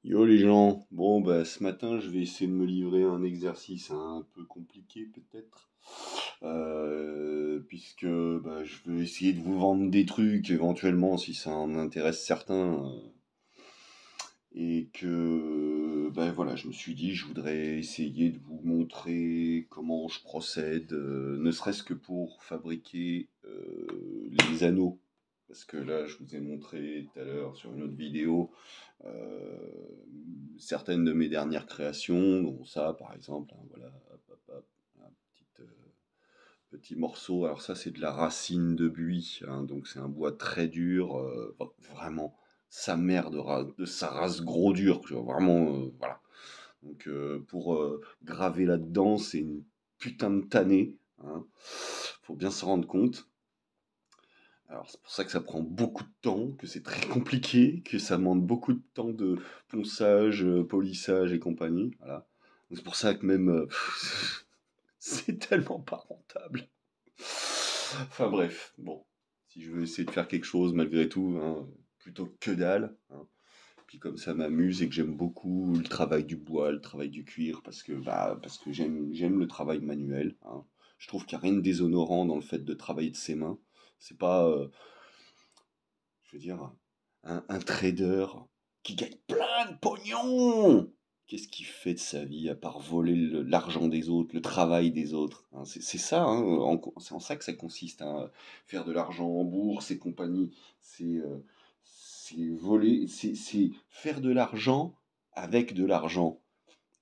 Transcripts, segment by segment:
Yo les gens, bon bah ce matin je vais essayer de me livrer à un exercice un peu compliqué peut-être, puisque bah, je veux essayer de vous vendre des trucs éventuellement si ça en intéresse certains, et que bah voilà, je me suis dit je voudrais essayer de vous montrer comment je procède, ne serait-ce que pour fabriquer les anneaux, parce que là je vous ai montré tout à l'heure sur une autre vidéo euh, certaines de mes dernières créations, dont ça par exemple, hein, voilà, hop, hop, hop, un petit morceau. Alors ça c'est de la racine de buis, hein, donc c'est un bois très dur, vraiment sa mère de sa race gros dur, tu vois, vraiment, voilà. Donc pour graver là-dedans, c'est une putain de tannée, hein. Faut bien se rendre compte. Alors c'est pour ça que ça prend beaucoup de temps, que c'est très compliqué, que ça demande beaucoup de temps de ponçage, polissage et compagnie, voilà. Donc c'est pour ça que même, c'est tellement pas rentable. Enfin bref, bon, si je veux essayer de faire quelque chose malgré tout, hein, plutôt que dalle, hein. Puis comme ça m'amuse et que j'aime beaucoup le travail du bois, le travail du cuir, parce que j'aime le travail manuel, hein. Je trouve qu'il n'y a rien de déshonorant dans le fait de travailler de ses mains. C'est pas, je veux dire, un trader qui gagne plein de pognon. Qu'est-ce qu'il fait de sa vie à part voler l'argent des autres, le travail des autres, hein? C'est ça, hein, c'est en ça que ça consiste, hein, faire de l'argent en bourse et compagnie. C'est voler, c'est faire de l'argent avec de l'argent.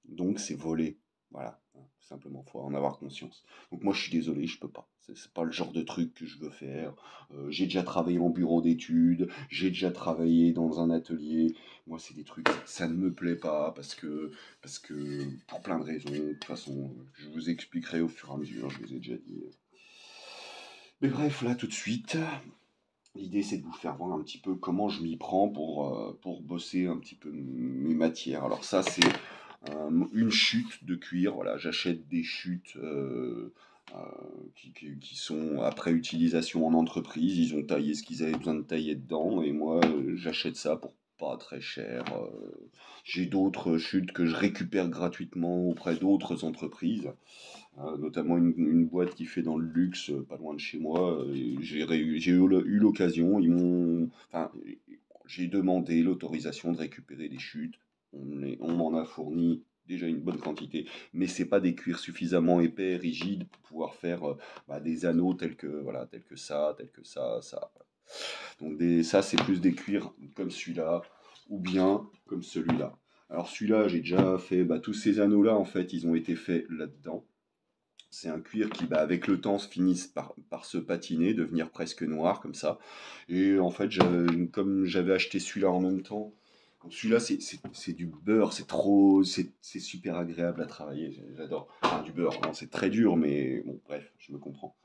Donc c'est voler. Voilà, hein, tout simplement, faut en avoir conscience. Donc moi je suis désolé, je peux pas. C'est pas le genre de truc que je veux faire. J'ai déjà travaillé en bureau d'études, j'ai déjà travaillé dans un atelier. Moi c'est des trucs, ça ne me plaît pas parce que pour plein de raisons. De toute façon, je vous expliquerai au fur et à mesure, je vous ai déjà dit. Mais bref, là tout de suite, l'idée c'est de vous faire voir un petit peu comment je m'y prends pour bosser un petit peu mes matières. Alors ça c'est une chute de cuir. Voilà, j'achète des chutes euh, qui sont après utilisation en entreprise. Ils ont taillé ce qu'ils avaient besoin de tailler dedans, et moi j'achète ça pour pas très cher. J'ai d'autres chutes que je récupère gratuitement auprès d'autres entreprises, notamment une boîte qui fait dans le luxe, pas loin de chez moi. J'ai eu l'occasion, enfin, j'ai demandé l'autorisation de récupérer des chutes. On m'en a fourni déjà une bonne quantité, mais c'est pas des cuirs suffisamment épais, rigides pour pouvoir faire des anneaux tels que ça, ça. Donc ça, c'est plus des cuirs comme celui-là, ou bien comme celui-là. Alors celui-là, j'ai déjà fait, tous ces anneaux-là, en fait, ils ont été faits là-dedans. C'est un cuir qui, avec le temps, se finit par se patiner, devenir presque noir comme ça. Et en fait, comme j'avais acheté celui-là en même temps, donc celui-là, c'est du beurre, c'est super agréable à travailler, j'adore. Enfin, du beurre, non, c'est très dur, mais bon, bref, je me comprends.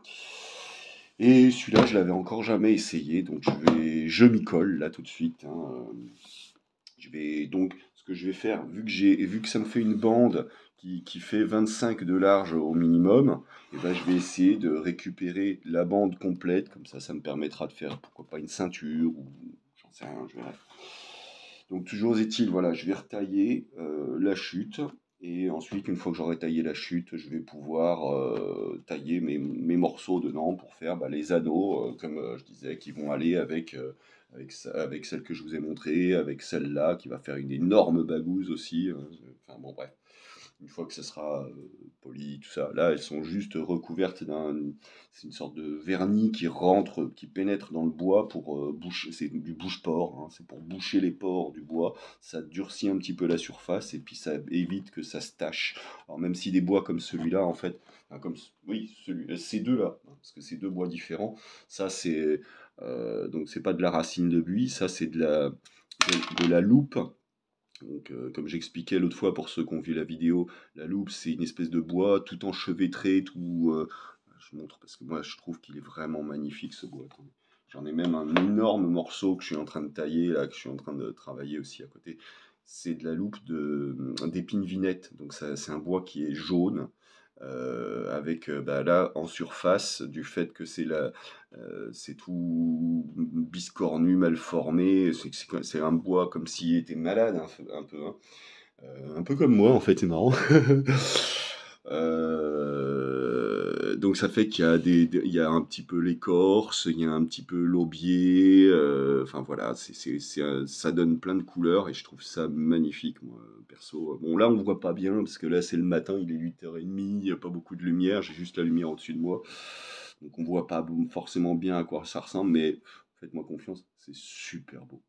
Et celui-là, je l'avais encore jamais essayé, donc je m'y colle là tout de suite, hein. Donc, ce que je vais faire, vu que ça me fait une bande qui fait 25 de large au minimum, et ben, je vais essayer de récupérer la bande complète, comme ça me permettra de faire, pourquoi pas, une ceinture, ou j'en sais rien, je verrai. Donc, toujours est-il, voilà, je vais retailler la chute, et ensuite, une fois que j'aurai taillé la chute, je vais pouvoir tailler mes morceaux dedans pour faire les anneaux, comme je disais, qui vont aller avec celle que je vous ai montrée, avec celle-là, qui va faire une énorme bagouze aussi. Enfin bon, bref. Une fois que ça sera poli, tout ça, là, elles sont juste recouvertes c'est une sorte de vernis qui rentre, qui pénètre dans le bois pour boucher. C'est du bouche-port, hein, c'est pour boucher les pores du bois. Ça durcit un petit peu la surface et puis ça évite que ça se tache. Alors même si des bois comme celui-là, en fait, enfin, oui, ces deux-là, hein, parce que c'est deux bois différents. Ça, donc c'est pas de la racine de buis, ça c'est de la loupe. Donc, comme j'expliquais l'autre fois pour ceux qui ont vu la vidéo, la loupe c'est une espèce de bois tout enchevêtré, je montre parce que moi je trouve qu'il est vraiment magnifique ce bois. Attendez. J'en ai même un énorme morceau que je suis en train de tailler, là, que je suis en train de travailler aussi à côté. C'est de la loupe d'épine vinette, donc c'est un bois qui est jaune, avec bah, là en surface du fait que c'est tout biscornu, mal formé, c'est un bois comme s'il était malade un peu, hein. Un peu comme moi en fait, c'est marrant. Donc ça fait qu'il y a il y a un petit peu l'écorce, il y a un petit peu l'aubier, enfin voilà, ça donne plein de couleurs et je trouve ça magnifique, moi, perso. Bon, là, on ne voit pas bien parce que là, c'est le matin, il est 8h30, il n'y a pas beaucoup de lumière, j'ai juste la lumière au-dessus de moi. Donc on voit pas forcément bien à quoi ça ressemble, mais faites-moi confiance, c'est super beau.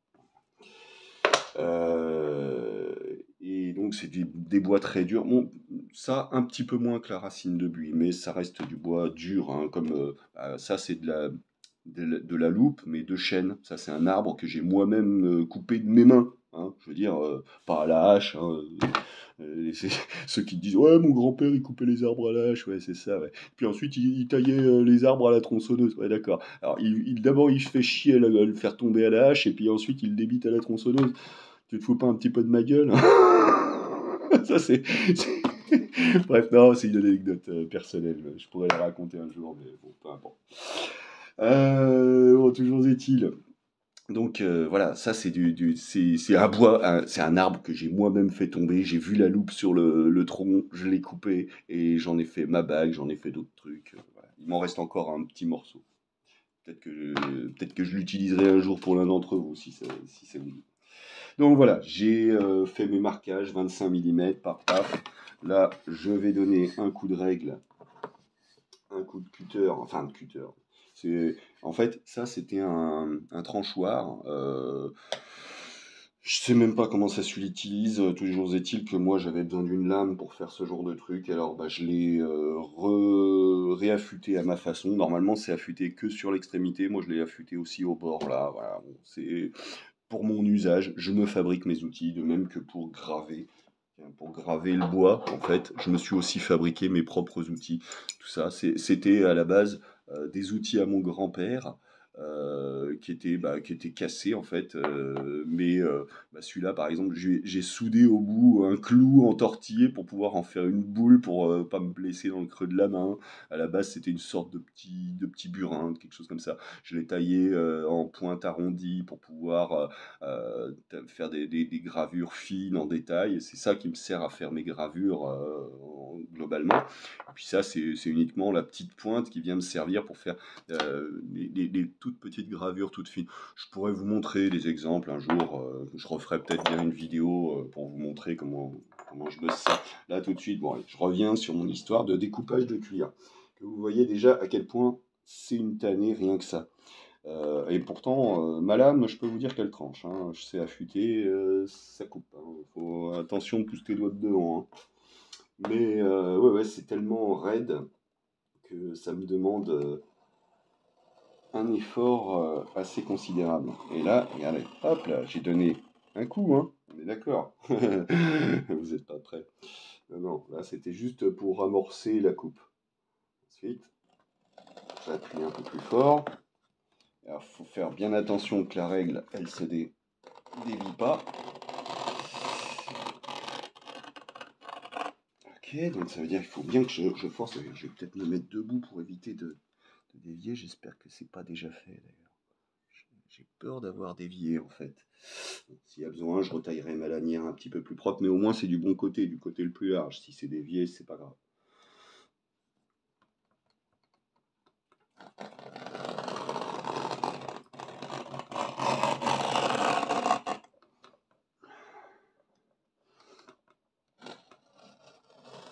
Euh, et donc c'est des bois très durs. Bon, ça un petit peu moins que la racine de buis, mais ça reste du bois dur, hein, comme ça c'est de la loupe, mais de chêne. Ça c'est un arbre que j'ai moi-même coupé de mes mains, hein. Je veux dire, pas à la hache, hein. Ceux qui te disent ouais mon grand-père il coupait les arbres à la hache, ouais c'est ça, ouais. Puis ensuite il taillait les arbres à la tronçonneuse, ouais d'accord. Alors d'abord il se fait chier à le faire tomber à la hache et puis ensuite il le débite à la tronçonneuse. Tu te fous pas un petit peu de ma gueule? Ça, Bref, non, c'est une anecdote personnelle. Je pourrais la raconter un jour, mais bon, peu importe. Bon, toujours est-il. Donc voilà, ça c'est un bois, c'est un arbre que j'ai moi-même fait tomber. J'ai vu la loupe sur le tronc, je l'ai coupé et j'en ai fait ma bague, j'en ai fait d'autres trucs. Voilà. Il m'en reste encore un petit morceau. Peut-être que je l'utiliserai un jour pour l'un d'entre vous si ça vous dit. Donc voilà, j'ai fait mes marquages 25 mm, paf paf. Là, je vais donner un coup de règle, un coup de cutter, enfin de cutter. En fait, ça c'était un tranchoir. Je sais même pas comment ça s'utilise. Toujours est-il que moi j'avais besoin d'une lame pour faire ce genre de truc. Alors bah, je l'ai réaffûté à ma façon. Normalement c'est affûté que sur l'extrémité. Moi je l'ai affûté aussi au bord là. Voilà, bon, c'est pour mon usage, je me fabrique mes outils, de même que pour graver. Pour graver le bois, en fait, je me suis aussi fabriqué mes propres outils. Tout ça, c'était à la base des outils à mon grand-père qui étaient cassés, en fait. Mais bah, celui-là, par exemple, j'ai soudé au bout un clou entortillé pour pouvoir en faire une boule pour pas me blesser dans le creux de la main. À la base, c'était une sorte de petit burin, quelque chose comme ça. Je l'ai taillé en pointe arrondie pour pouvoir faire des gravures fines en détail. C'est ça qui me sert à faire mes gravures globalement. Et puis ça, c'est uniquement la petite pointe qui vient me servir pour faire les toutes petites gravures toutes fines. Je pourrais vous montrer des exemples un jour. Je referai peut-être bien une vidéo pour vous montrer comment je bosse ça. Là, tout de suite, bon, allez, je reviens sur mon histoire de découpage de cuir. Que vous voyez déjà à quel point c'est une tannée, rien que ça. Et pourtant, ma lame, je peux vous dire qu'elle tranche, hein. Je sais affûter, ça coupe, hein. Faut attention de pousser tes doigts dedans, hein. Mais ouais, ouais, c'est tellement raide que ça me demande un effort assez considérable. Et là, regardez, hop là, j'ai donné un coup, hein. On est d'accord. Vous n'êtes pas prêts. Non, non, là, c'était juste pour amorcer la coupe. Ensuite, j'appuie un peu plus fort. Alors, faut faire bien attention que la règle, elle se dévie pas. Ok, donc ça veut dire qu'il faut bien que je force. Je vais peut-être me mettre debout pour éviter de dévier. J'espère que c'est pas déjà fait d'ailleurs. J'ai peur d'avoir dévié en fait. S'il y a besoin, je retaillerai ma lanière un petit peu plus propre, mais au moins c'est du bon côté, du côté le plus large. Si c'est dévié, c'est pas grave.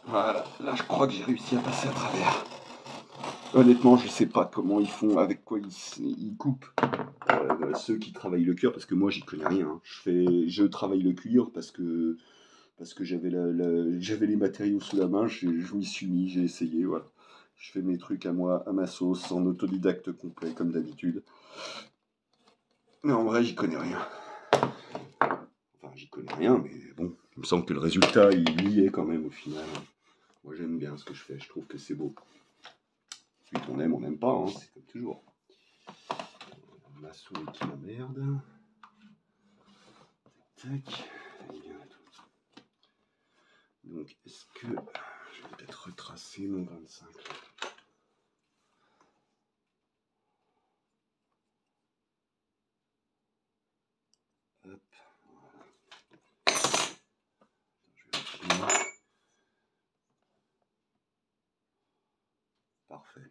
Voilà, là je crois que j'ai réussi à passer à travers. Honnêtement, je sais pas comment ils font, avec quoi ils coupent ceux qui travaillent le cuir, parce que moi j'y connais rien, hein. Je travaille le cuir parce que j'avais les matériaux sous la main, je m'y suis mis, j'ai essayé, voilà. Je fais mes trucs à moi, à ma sauce, en autodidacte complet, comme d'habitude. Mais en vrai, j'y connais rien. Enfin, j'y connais rien, mais bon, il me semble que le résultat, il y est quand même au final. Moi, j'aime bien ce que je fais, je trouve que c'est beau. Ensuite, on n'aime pas, hein, c'est comme toujours. Ma souris qui m'emmerde. Tac. Donc, est-ce que je vais peut-être retracer j'ai mon 25 là. Hop, voilà. Je vais finir. Parfait.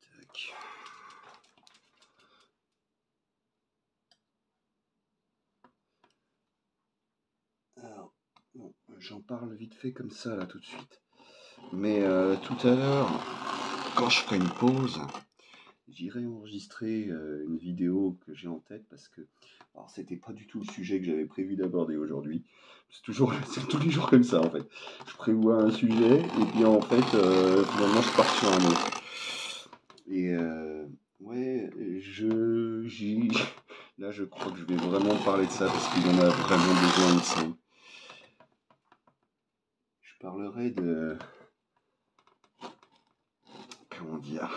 Tac. Alors, bon, j'en parle vite fait comme ça là tout de suite. Mais tout à l'heure, quand je ferai une pause, j'irai enregistrer une vidéo que j'ai en tête parce que alors c'était pas du tout le sujet que j'avais prévu d'aborder aujourd'hui. C'est toujours c'est tous les jours comme ça en fait. Je prévois un sujet et puis en fait finalement je pars sur un autre. Et ouais, là je crois que je vais vraiment parler de ça parce qu'il en a vraiment besoin de ça. Je parlerai de comment dire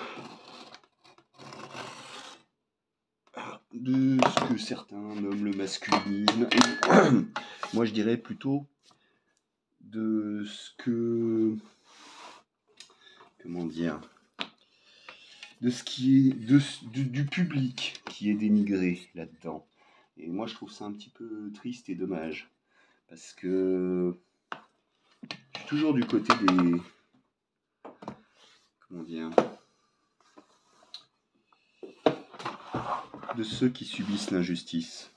de ce que certains nomment le masculinisme. Moi, je dirais plutôt de ce que... Comment dire de ce qui est... du public qui est dénigré là-dedans. Et moi, je trouve ça un petit peu triste et dommage. Parce que je suis toujours du côté des... Comment dire de ceux qui subissent l'injustice.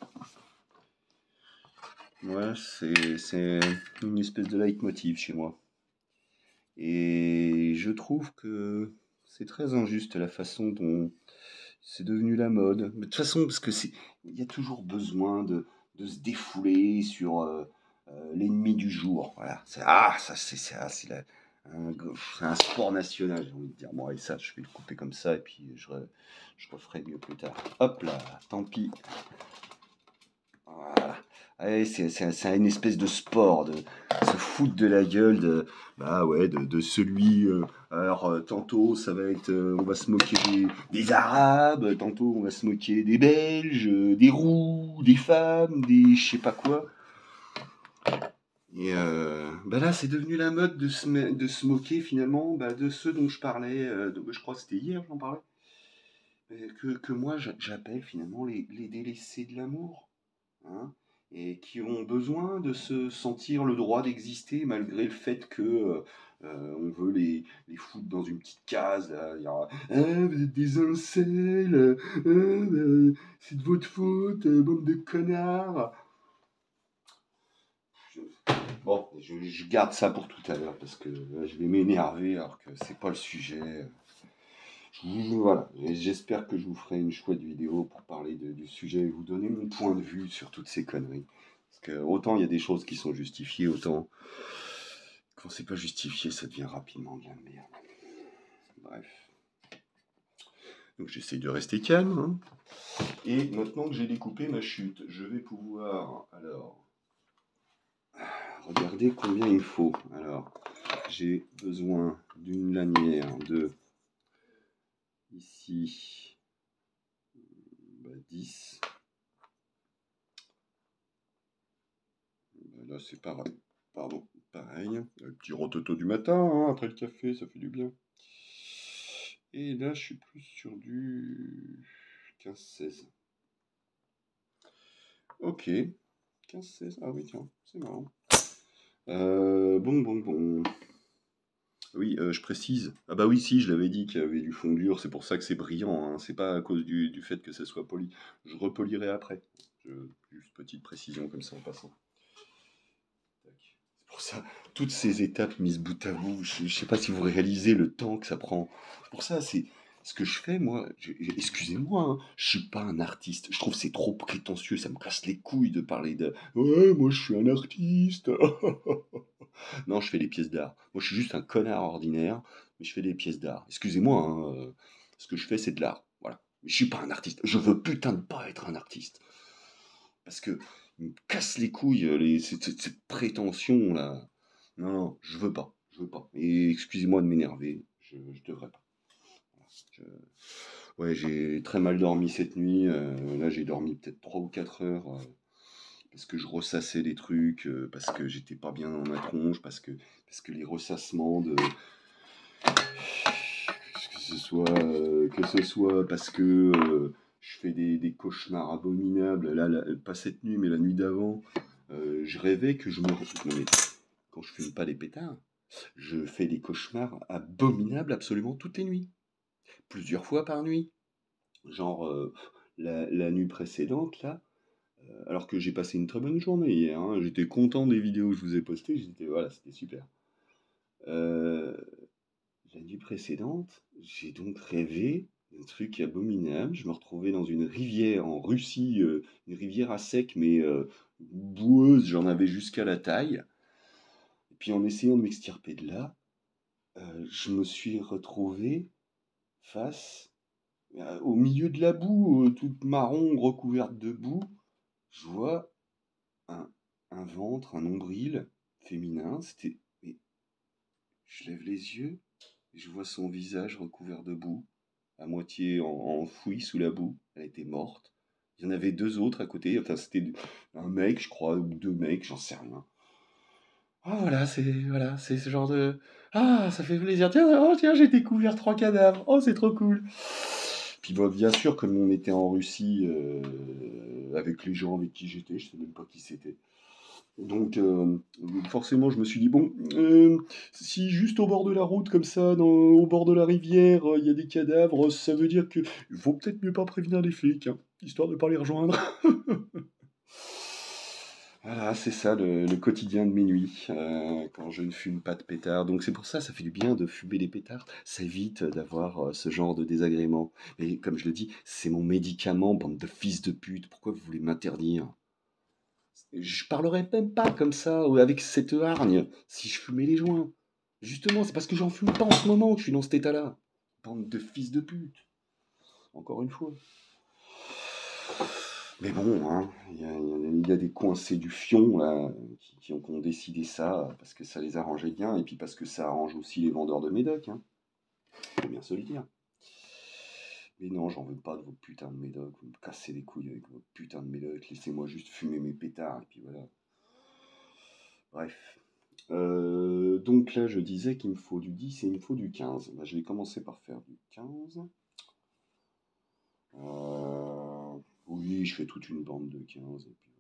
Ouais, c'est une espèce de leitmotiv chez moi. Et je trouve que c'est très injuste la façon dont c'est devenu la mode. Mais de toute façon, parce que il y a toujours besoin de se défouler sur l'ennemi du jour. Voilà. C'est un sport national, j'ai envie de dire. Moi, et ça, je vais le couper comme ça, et puis je referai mieux plus tard. Hop là, tant pis. Voilà. Allez, c'est une espèce de sport, de se foutre de la gueule bah ouais, de celui. Alors, tantôt, ça va être. On va se moquer des Arabes, tantôt, on va se moquer des Belges, des Roux, des femmes, des je sais pas quoi. Et bah là, c'est devenu la mode de se moquer finalement bah, de ceux dont je parlais. Je crois que c'était hier, j'en parlais. Que moi, j'appelle finalement les délaissés de l'amour. Hein, et qui ont besoin de se sentir le droit d'exister malgré le fait que on veut les foutre dans une petite case. Là. Il y aura, ah, vous êtes des incels, c'est de votre faute, bande de connards. Bon, je garde ça pour tout à l'heure parce que je vais m'énerver alors que c'est pas le sujet. Voilà, j'espère que je vous ferai une chouette vidéo pour parler du sujet et vous donner mon point de vue sur toutes ces conneries. Parce que autant il y a des choses qui sont justifiées, autant quand c'est pas justifié, ça devient rapidement de la merde. Bref. Donc j'essaye de rester calme. Hein. Et maintenant que j'ai découpé ma chute, je vais pouvoir alors regarder combien il faut. Alors, j'ai besoin d'une lanière de ici 10. Là, c'est pareil. Pardon, pareil. Le petit rototo du matin, hein, après le café, ça fait du bien. Et là, je suis plus sur du 15-16. Ok. 15-16. Ah oui, tiens, c'est marrant. Bon. Oui, je précise. Ah bah oui, si, je l'avais dit qu'il y avait du fond dur, c'est pour ça que c'est brillant. Hein. C'est pas à cause du fait que ça soit poli. Je repolirai après. Juste petite précision comme ça en passant. C'est pour ça, toutes ces étapes mises bout à bout, je sais pas si vous réalisez le temps que ça prend. C'est pour ça, c'est ce que je fais, moi. Excusez-moi, hein, je suis pas un artiste. Je trouve que c'est trop prétentieux, ça me casse les couilles de parler de ouais, moi je suis un artiste. Non, je fais des pièces d'art. Moi, je suis juste un connard ordinaire, mais je fais des pièces d'art. Excusez-moi, hein, ce que je fais, c'est de l'art. Voilà. Mais je suis pas un artiste. Je veux putain de pas être un artiste. Parce que il me casse les couilles, cette prétention là. Non, je veux pas. Je veux pas. Et excusez-moi de m'énerver, je devrais pas. Voilà. Ouais, j'ai très mal dormi cette nuit. Là, j'ai dormi peut-être 3 ou 4 heures. Parce que je ressassais des trucs, parce que j'étais pas bien dans ma tronche, parce que les ressassements de. Que ce soit parce que je fais des cauchemars abominables, là, pas cette nuit, mais la nuit d'avant, je rêvais que je me. Non, mais quand je fume pas des pétards, je fais des cauchemars abominables absolument toutes les nuits. Plusieurs fois par nuit. Genre, la nuit précédente, là, alors que j'ai passé une très bonne journée hier, hein, j'étais content des vidéos que je vous ai postées, voilà, c'était super. Euh, la nuit précédente, j'ai donc rêvé d'un truc abominable. Je me retrouvais dans une rivière en Russie, une rivière à sec, mais boueuse, j'en avais jusqu'à la taille. Et puis en essayant de m'extirper de là, je me suis retrouvé face au milieu de la boue, toute marron, recouverte de boue. Je vois un, un ventre, un nombril féminin. Mais je lève les yeux et je vois son visage recouvert de boue, à moitié enfoui sous la boue. Elle était morte. Il y en avait deux autres à côté. Enfin, c'était un mec, je crois, ou deux mecs, j'en sais rien. Ah voilà, c'est ce genre de. Ah, ça fait plaisir. Tiens, oh, tiens, j'ai découvert 3 cadavres. Oh, c'est trop cool. Puis bah, bien sûr, comme on était en Russie avec les gens avec qui j'étais, je sais même pas qui c'était. Donc forcément, je me suis dit, bon, si juste au bord de la route, comme ça, au bord de la rivière, il y a des cadavres, ça veut dire que vaut peut-être mieux pas prévenir les flics, hein, histoire de pas les rejoindre. Voilà, c'est ça le quotidien de minuit, quand je ne fume pas de pétard. Donc c'est pour ça, ça fait du bien de fumer des pétards. Ça évite d'avoir ce genre de désagréments. Mais comme je le dis, c'est mon médicament, bande de fils de pute. Pourquoi vous voulez m'interdire? Je parlerais même pas comme ça, ou avec cette hargne, si je fumais les joints. Justement, c'est parce que j'en fume pas en ce moment que je suis dans cet état-là. Bande de fils de pute. Encore une fois. Mais bon, hein, il y a des coincés du fion là, qui ont décidé ça parce que ça les arrangeait bien et puis parce que ça arrange aussi les vendeurs de médoc, hein. Faut bien se le dire. Mais non, j'en veux pas de vos putains de médoc, vous me cassez les couilles avec vos putains de médoc, laissez-moi juste fumer mes pétards et puis voilà. Bref. Donc là, je disais qu'il me faut du 10 et il me faut du 15. Bah, je vais commencer par faire du 15. Oui, je fais toute une bande de 15 et puis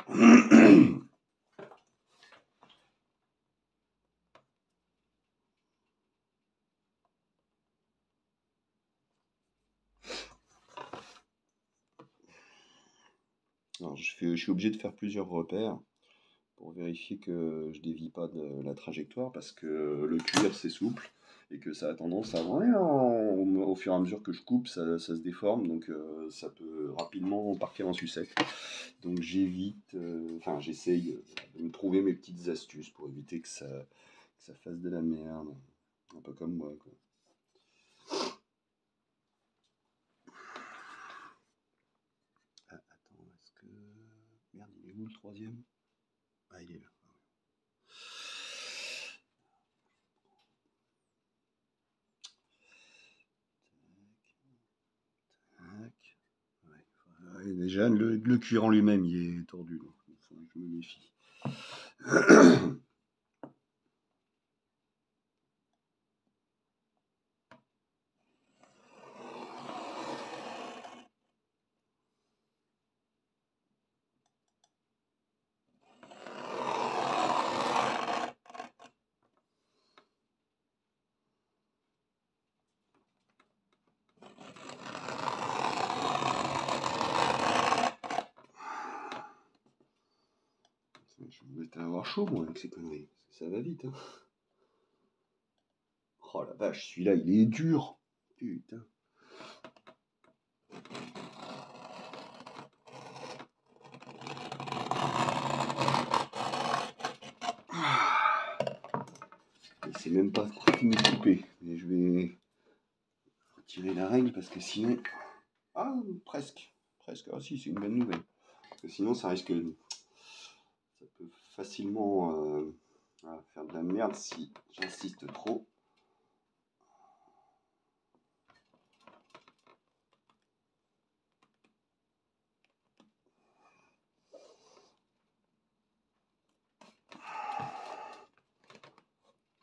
voilà. Alors, je suis obligé de faire plusieurs repères pour vérifier que je dévie pas de la trajectoire parce que le cuir c'est souple et que ça a tendance à au fur et à mesure que je coupe ça se déforme donc ça peut rapidement partir en sucette. Donc j'évite, enfin j'essaye de me trouver mes petites astuces pour éviter que ça fasse de la merde. Un peu comme moi quoi. Ah, attends, est-ce que. Merde, il est où le troisième? Ah, il est là. Tac. Ouais. Ouais, déjà, le cuir en lui-même, il est tordu, donc il faut que je me méfie. Je vais avoir chaud, moi, avec ces conneries. Ça va vite, hein. Oh la vache, celui-là, il est dur. Putain. C'est même pas fini de couper. Mais je vais retirer la règle parce que sinon. Ah, presque. Presque. Ah si, c'est une bonne nouvelle. que sinon ça risque, ça peut facilement voilà, faire de la merde si j'insiste trop.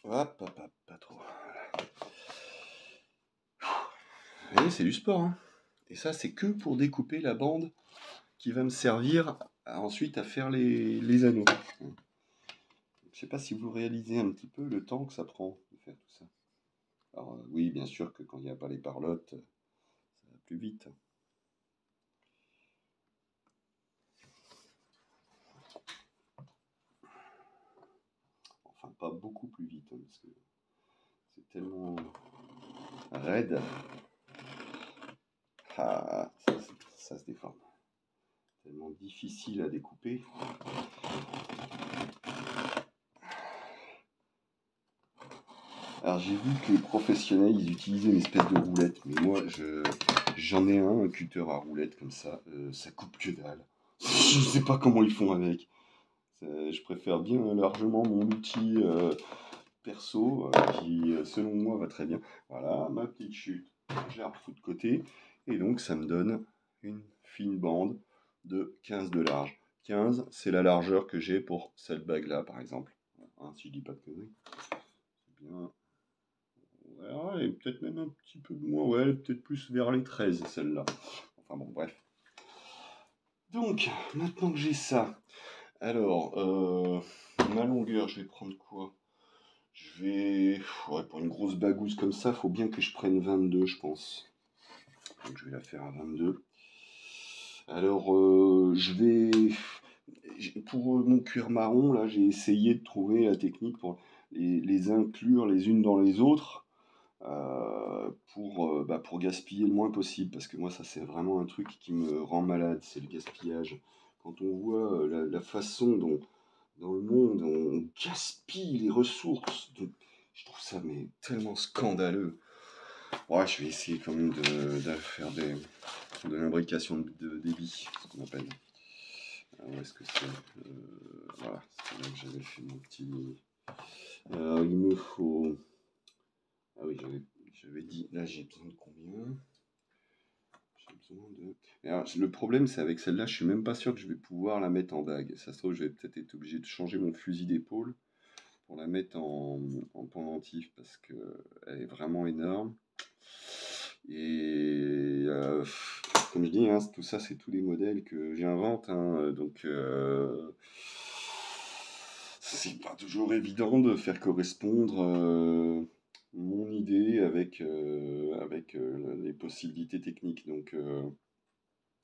Hop, hop, hop, pas trop. Voilà. Et c'est du sport, hein. Et ça, c'est que pour découper la bande qui va me servir ensuite à faire les anneaux. Je sais pas si vous réalisez un petit peu le temps que ça prend de faire tout ça. Alors oui, bien sûr que quand il n'y a pas les parlottes, ça va plus vite. Enfin, pas beaucoup plus vite, hein, parce que c'est tellement raide. Ah, ça se déforme. Tellement difficile à découper. Alors j'ai vu que les professionnels, ils utilisaient une espèce de roulette, mais moi j'en ai un cutter à roulette comme ça coupe que dalle. Je sais pas comment ils font avec. Je préfère bien largement mon outil perso qui, selon moi, va très bien. Voilà, ma petite chute, je la refous de côté, et donc ça me donne une fine bande de 15 de large. 15, c'est la largeur que j'ai pour cette bague-là, par exemple. Hein, si je dis pas de conneries. C'est bien. Ouais, et peut-être même un petit peu moins, ouais, peut-être plus vers les 13, celle-là. Enfin bon, bref. Donc, maintenant que j'ai ça, alors, ma longueur, je vais prendre quoi? Je vais... Ouais, pour une grosse bagousse comme ça, faut bien que je prenne 22, je pense. Donc je vais la faire à 22. Alors, je vais... Pour mon cuir marron, là, j'ai essayé de trouver la technique pour les inclure les unes dans les autres. Pour gaspiller le moins possible, parce que moi ça c'est vraiment un truc qui me rend malade, c'est le gaspillage. Quand on voit la façon dont dans le monde on gaspille les ressources, je trouve ça mais tellement scandaleux. Ouais, je vais essayer quand même de faire de l'imbrication de débit, ce qu'on appelle. Où est-ce que c'est voilà, c'est là que j'avais fait mon petit... il me faut... Ah oui, j'avais dit, là j'ai besoin de combien? J'ai besoin de... Alors, le problème c'est avec celle-là, je suis même pas sûr que je vais pouvoir la mettre en bague. Ça se trouve, je vais peut-être être obligé de changer mon fusil d'épaule pour la mettre en pendentif parce qu'elle est vraiment énorme. Et comme je dis, hein, tout ça c'est tous les modèles que j'invente, hein, donc c'est pas toujours évident de faire correspondre mon idée avec les possibilités techniques. Donc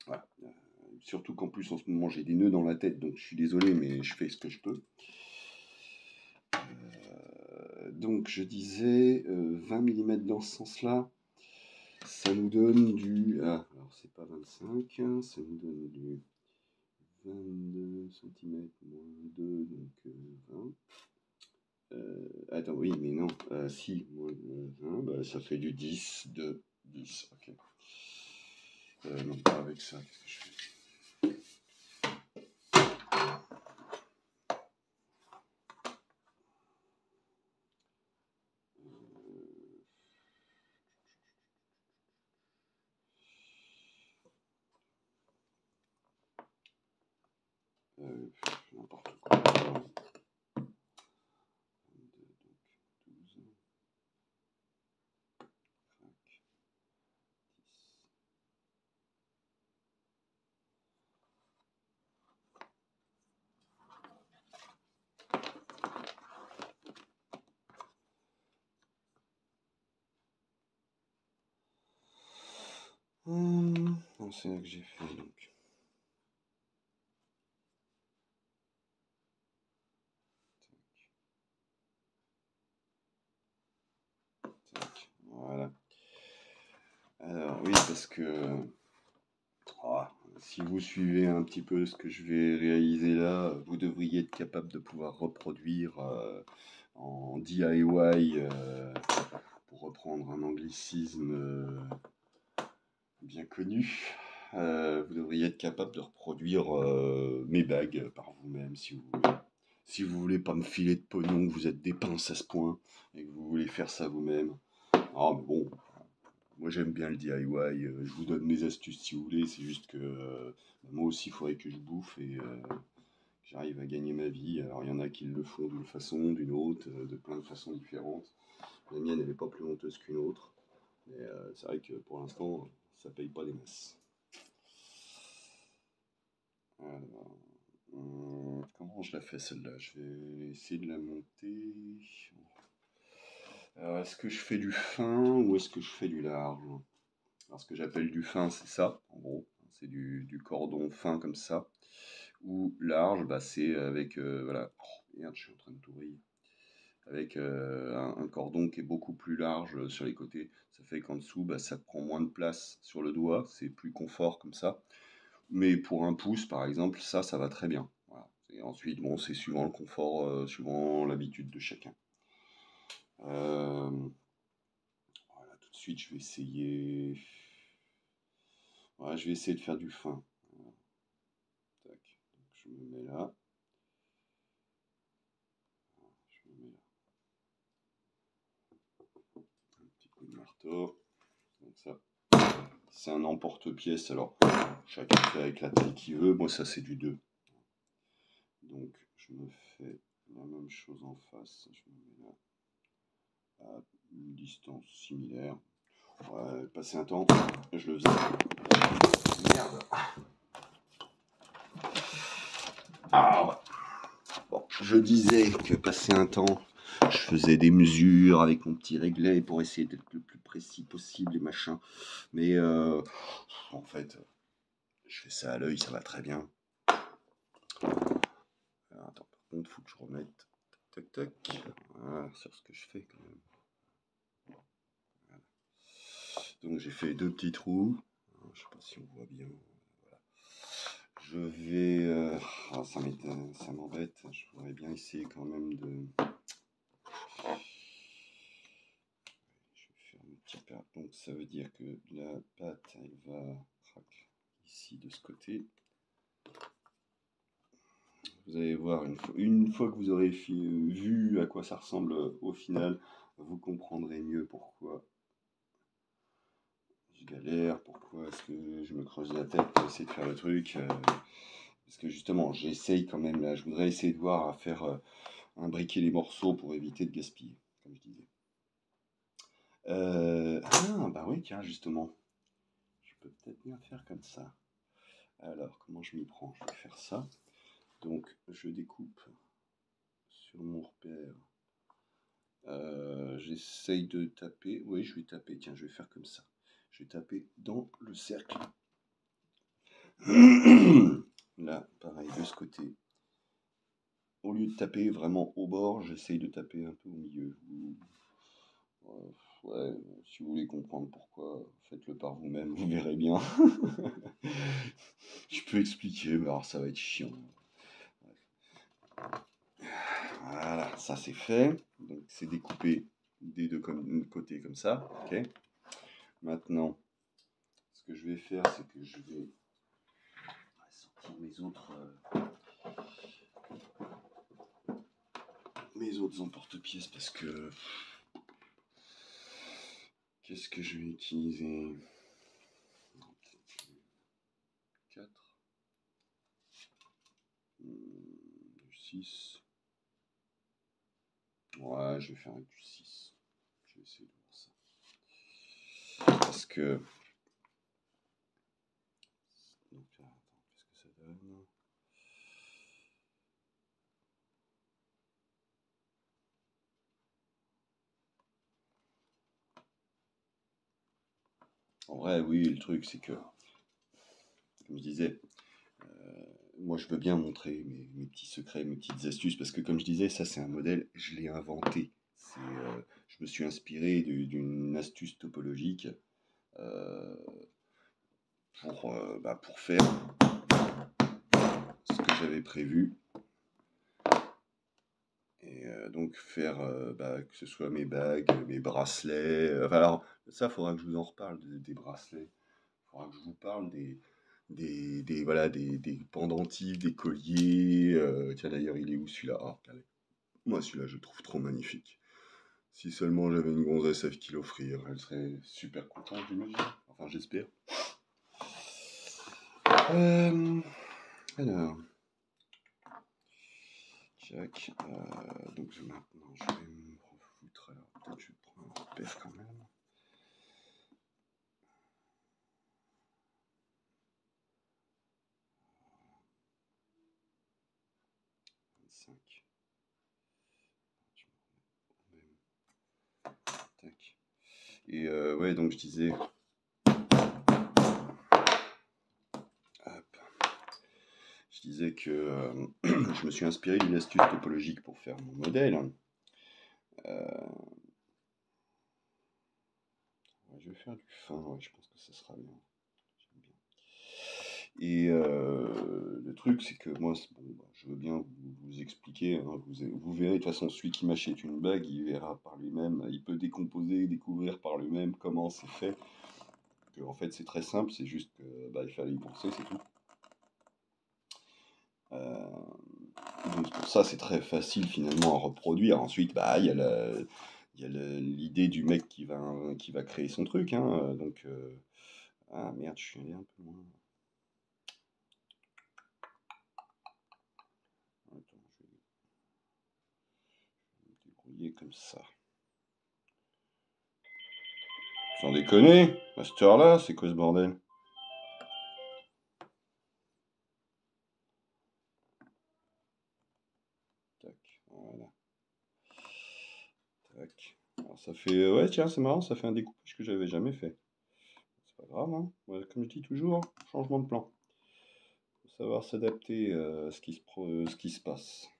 voilà. Surtout qu'en plus en ce moment j'ai des nœuds dans la tête, donc je suis désolé, mais je fais ce que je peux. Donc je disais 20 mm dans ce sens-là, ça nous donne du... Ah, alors c'est pas 25, hein, ça nous donne du 22 cm moins 2, donc 20. Attends, oui, mais non, si, moins 20, bah, ça fait du 10, 2, 10, ok. Non, pas avec ça, qu'est-ce que je fais? N'importe quoi. 22, donc 12, 5, 10. Non, c'est là que j'ai fait donc. Tac, voilà. Alors oui, parce que si vous suivez un petit peu ce que je vais réaliser là, vous devriez être capable de pouvoir reproduire en DIY, pour reprendre un anglicisme bien connu. Vous devriez être capable de reproduire mes bagues par vous-même si vous voulez. Si vous voulez pas me filer de pognon, que vous êtes des pinces à ce point et que vous voulez faire ça vous-même. Ah, mais bon, moi j'aime bien le DIY. Je vous donne mes astuces si vous voulez. C'est juste que moi aussi, il faudrait que je bouffe et que j'arrive à gagner ma vie. Alors, il y en a qui le font d'une façon, d'une autre, de plein de façons différentes. La mienne, elle n'est pas plus honteuse qu'une autre. Mais c'est vrai que pour l'instant, ça paye pas des masses. Alors, comment je la fais celle-là? Je vais essayer de la monter. Alors, est-ce que je fais du fin ou est-ce que je fais du large? Alors, ce que j'appelle du fin, c'est ça, en gros. C'est du cordon fin comme ça. Ou large, bah, c'est avec, voilà. Oh, merde, je suis en train de tout rire. Avec un cordon qui est beaucoup plus large sur les côtés. Ça fait qu'en dessous, bah, ça prend moins de place sur le doigt. C'est plus confort comme ça. Mais pour un pouce, par exemple, ça va très bien. Voilà. Et ensuite, bon, c'est suivant le confort, suivant l'habitude de chacun. Euh, voilà, tout de suite, je vais essayer. Voilà, je vais essayer de faire du fin. Voilà. Tac. Donc, je me mets là. Je me mets là. Un petit coup de marteau. Donc ça, c'est un emporte-pièce. Alors, chacun fait avec la taille qu'il veut. Moi, ça, c'est du 2. Donc, je me fais la même chose en face. Je me mets là. À une distance similaire. Ouais, passer un temps, je le faisais. Merde. Ah ouais. Bon, je disais que passer un temps, je faisais des mesures avec mon petit réglet pour essayer d'être le plus précis possible et machin. Mais en fait, je fais ça à l'œil, ça va très bien. Alors, attends, par contre, faut que je remette. Tac, tac, tac. Voilà, sur ce que je fais quand même. Voilà. Donc j'ai fait 2 petits trous. Je sais pas si on voit bien. Voilà. Je vais. Ça m'embête. Je voudrais bien essayer quand même de. Je vais faire une petite paire. Donc ça veut dire que la pâte, elle va ici de ce côté. Vous allez voir, une fois que vous aurez vu à quoi ça ressemble au final, vous comprendrez mieux pourquoi je galère, pourquoi est-ce que je me creuse la tête pour essayer de faire le truc. Parce que justement, j'essaye quand même là, je voudrais essayer de voir à faire imbriquer les morceaux pour éviter de gaspiller, comme je disais. Ah, bah oui, tiens, justement, je peux peut-être bien faire comme ça. Alors, comment je m'y prends? Je vais faire ça. Donc, je découpe sur mon repère. J'essaye de taper. Oui, je vais taper. Tiens, je vais faire comme ça. Je vais taper dans le cercle. Là, pareil, de ce côté. Au lieu de taper vraiment au bord, j'essaye de taper un peu au milieu. Ouais, si vous voulez comprendre pourquoi, faites-le par vous-même, vous verrez bien. Je peux expliquer, mais alors ça va être chiant. Voilà, ça c'est fait. Donc c'est découpé des deux côtés comme ça. Ok. Maintenant, ce que je vais faire, c'est que je vais sortir mes autres emporte-pièces parce que qu'est-ce que je vais utiliser? 4, 6. Ouais, je vais faire avec du 6. Je vais essayer de voir ça. Parce que. Donc, attends, qu'est-ce que ça donne? En vrai, oui, le truc, c'est que, comme je disais, moi, je veux bien montrer mes petits secrets, mes petites astuces, parce que, comme je disais, ça, c'est un modèle, je l'ai inventé. Je me suis inspiré d'une astuce topologique euh, pour faire ce que j'avais prévu. Et donc faire que ce soit mes bagues, mes bracelets. Enfin, alors, ça, il faudra que je vous en reparle des bracelets. Il faudra que je vous parle voilà, des pendentifs, des colliers. Tiens, d'ailleurs, il est où celui-là? Ah, regardez. Moi, celui-là, je le trouve trop magnifique. Si seulement j'avais une gonzesse à qui l'offrir, elle serait super contente, j'imagine. Enfin, j'espère. Alors, Jack. Donc maintenant, je vais me refoutre. Alors, peut-être je vais prendre un repère quand même. 25. Tac. Et ouais, donc je disais. Hop. Je disais que je me suis inspiré d'une astuce topologique pour faire mon modèle. Ouais, je vais faire du fin, ouais, je pense que ça sera bien. J'aime bien. Et le truc, c'est que moi, bon, bah, je veux bien vous expliquer, hein, vous verrez, de toute façon, celui qui m'achète une bague, il verra par lui-même, il peut décomposer, découvrir par lui-même comment c'est fait. Que, en fait, c'est très simple, c'est juste que bah, il fallait y penser, c'est tout. Donc pour ça, c'est très facile finalement à reproduire. Ensuite, bah, il y a l'idée du mec qui va créer son truc. Hein, donc, ah merde, je suis allé un peu loin. Attends, je vais me débrouiller comme ça. Sans déconner, à cette heure-là, c'est quoi ce bordel? Tac, voilà. Tac. Alors ça fait... Ouais, tiens, c'est marrant, ça fait un découpage que j'avais jamais fait. C'est pas grave, hein. Ouais, comme je dis toujours, changement de plan. Faut savoir s'adapter à ce qui se passe.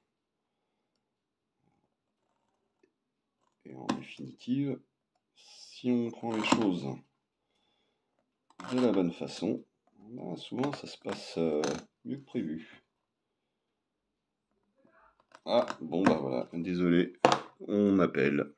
Et en définitive, si on prend les choses de la bonne façon, bah, souvent ça se passe mieux que prévu. Ah, bon bah voilà, désolé, on m'appelle.